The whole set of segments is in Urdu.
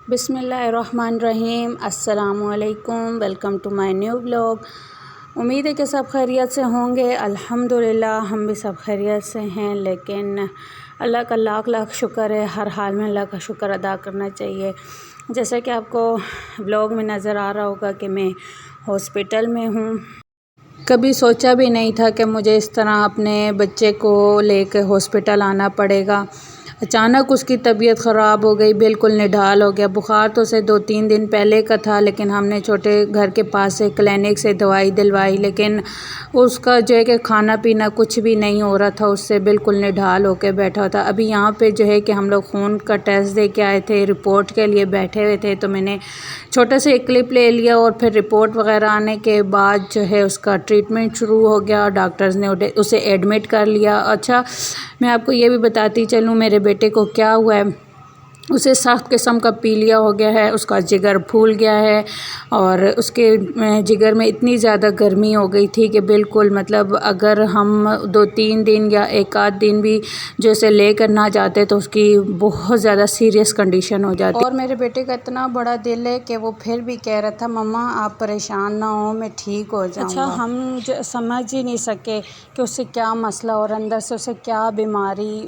بسم اللہ الرحمن الرحیم۔ السلام علیکم، welcome to my new blog. امید ہے کہ سب خیریت سے ہوں گے۔ الحمدللہ ہم بھی سب خیریت سے ہیں، لیکن اللہ کا لاکھ لاکھ شکر ہے، ہر حال میں اللہ کا شکر ادا کرنا چاہیے۔ جیسا کہ آپ کو بلاگ میں نظر آ رہا ہوگا کہ میں ہاسپٹل میں ہوں۔ کبھی سوچا بھی نہیں تھا کہ مجھے اس طرح اپنے بچے کو لے کے ہاسپٹل آنا پڑے گا۔ اچانک اس کی طبیعت خراب ہو گئی، بالکل نڈھال ہو گیا۔ بخار تو اسے 2-3 دن پہلے کا تھا، لیکن ہم نے چھوٹے گھر کے پاس سے کلینک سے دوائی دلوائی، لیکن اس کا جو ہے کہ کھانا پینا کچھ بھی نہیں ہو رہا تھا، اس سے بالکل نڈھال ہو کے بیٹھا تھا۔ ابھی یہاں پہ جو ہے کہ ہم لوگ خون کا ٹیسٹ دے کے آئے تھے، رپورٹ کے لیے بیٹھے ہوئے تھے، تو میں نے چھوٹا سا ایک کلپ لے لیا اور پھر رپورٹ وغیرہ آنے کے بعد جو ہے اس کا ٹریٹمنٹ شروع ہو گیا۔ ڈاکٹرز نے اسے ایڈمٹ کر لیا۔ اچھا، میں آپ کو یہ بھی بتاتی چلوں میرے بیٹے کو کیا ہوا ہے۔ اسے سخت قسم کا پیلیا ہو گیا ہے، اس کا جگر پھول گیا ہے، اور اس کے جگر میں اتنی زیادہ گرمی ہو گئی تھی کہ بالکل مطلب اگر ہم 2-3 دن یا ایک آدھ دن بھی جو اسے لے کر نہ جاتے تو اس کی بہت زیادہ سیریس کنڈیشن ہو جاتی۔ اور میرے بیٹے کا اتنا بڑا دل ہے کہ وہ پھر بھی کہہ رہا تھا مما آپ پریشان نہ ہوں، میں ٹھیک ہو جاؤں گا۔ اچھا، ہم سمجھ ہی نہیں سکے کہ اسے کیا مسئلہ اور اندر سے اسے کیا بیماری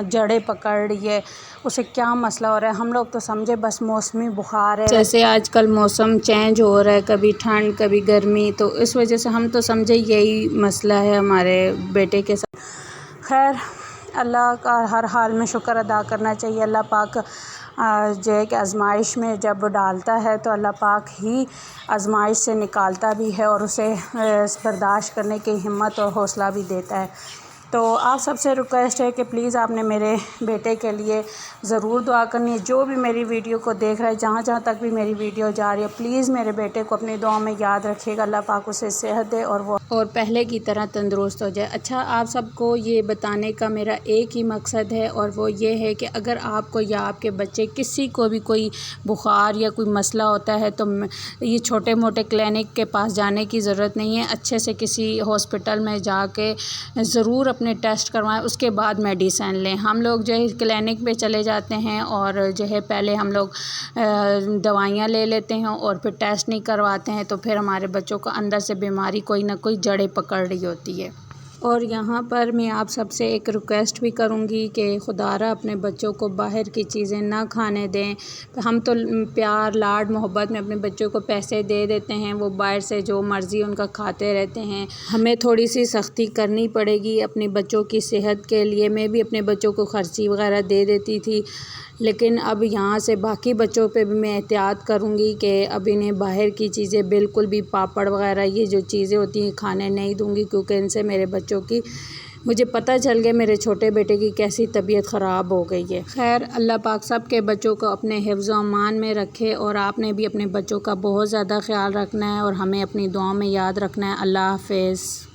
جڑیں پکڑ رہی ہے، اسے کیا مسئلہ ہو رہا ہے۔ ہم لوگ تو سمجھے بس موسمی بخار ہے، جیسے آج کل موسم چینج ہو رہا ہے، کبھی ٹھنڈ کبھی گرمی، تو اس وجہ سے ہم تو سمجھے یہی مسئلہ ہے ہمارے بیٹے کے ساتھ۔ خیر، اللہ کا ہر حال میں شکر ادا کرنا چاہیے۔ اللہ پاک جو ہے کہ آزمائش میں جب ڈالتا ہے تو اللہ پاک ہی آزمائش سے نکالتا بھی ہے اور اسے برداشت کرنے کی ہمت اور حوصلہ بھی دیتا ہے۔ تو آپ سب سے ریکویسٹ ہے کہ پلیز آپ نے میرے بیٹے کے لیے ضرور دعا کرنی ہے۔ جو بھی میری ویڈیو کو دیکھ رہا ہے، جہاں جہاں تک بھی میری ویڈیو جا رہی ہے، پلیز میرے بیٹے کو اپنی دعاؤں میں یاد رکھیے گا۔ اللہ پاک اسے صحت دے اور وہ پہلے کی طرح تندرست ہو جائے۔ اچھا، آپ سب کو یہ بتانے کا میرا ایک ہی مقصد ہے، اور وہ یہ ہے کہ اگر آپ کو یا آپ کے بچے کسی کو بھی کوئی بخار یا کوئی مسئلہ ہوتا ہے تو یہ چھوٹے موٹے کلینک کے پاس جانے کی ضرورت نہیں ہے۔ اچھے سے کسی ہاسپٹل میں جا کے ضرور اپنے ٹیسٹ کروائیں، اس کے بعد میڈیسن لیں۔ ہم لوگ جو ہے کلینک پہ چلے جاتے ہیں اور جو ہے پہلے ہم لوگ دوائیاں لے لیتے ہیں اور پھر ٹیسٹ نہیں کرواتے ہیں، تو پھر ہمارے بچوں کو اندر سے بیماری کوئی نہ کوئی جڑیں پکڑ رہی ہوتی ہے۔ اور یہاں پر میں آپ سب سے ایک ریکویسٹ بھی کروں گی کہ خدارا اپنے بچوں کو باہر کی چیزیں نہ کھانے دیں۔ ہم تو پیار لاڈ محبت میں اپنے بچوں کو پیسے دے دیتے ہیں، وہ باہر سے جو مرضی ان کا کھاتے رہتے ہیں۔ ہمیں تھوڑی سی سختی کرنی پڑے گی اپنے بچوں کی صحت کے لیے۔ میں بھی اپنے بچوں کو خرچی وغیرہ دے دیتی تھی، لیکن اب یہاں سے باقی بچوں پہ بھی میں احتیاط کروں گی کہ اب انہیں باہر کی چیزیں بالکل بھی پاپڑ وغیرہ یہ جو چیزیں ہوتی ہیں کھانے نہیں دوں گی، کیونکہ ان سے میرے بچوں کی مجھے پتہ چل گیا میرے چھوٹے بیٹے کی کیسی طبیعت خراب ہو گئی ہے۔ خیر، اللہ پاک سب کے بچوں کو اپنے حفظ و امان میں رکھے، اور آپ نے بھی اپنے بچوں کا بہت زیادہ خیال رکھنا ہے اور ہمیں اپنی دعاؤں میں یاد رکھنا ہے۔ اللہ حافظ۔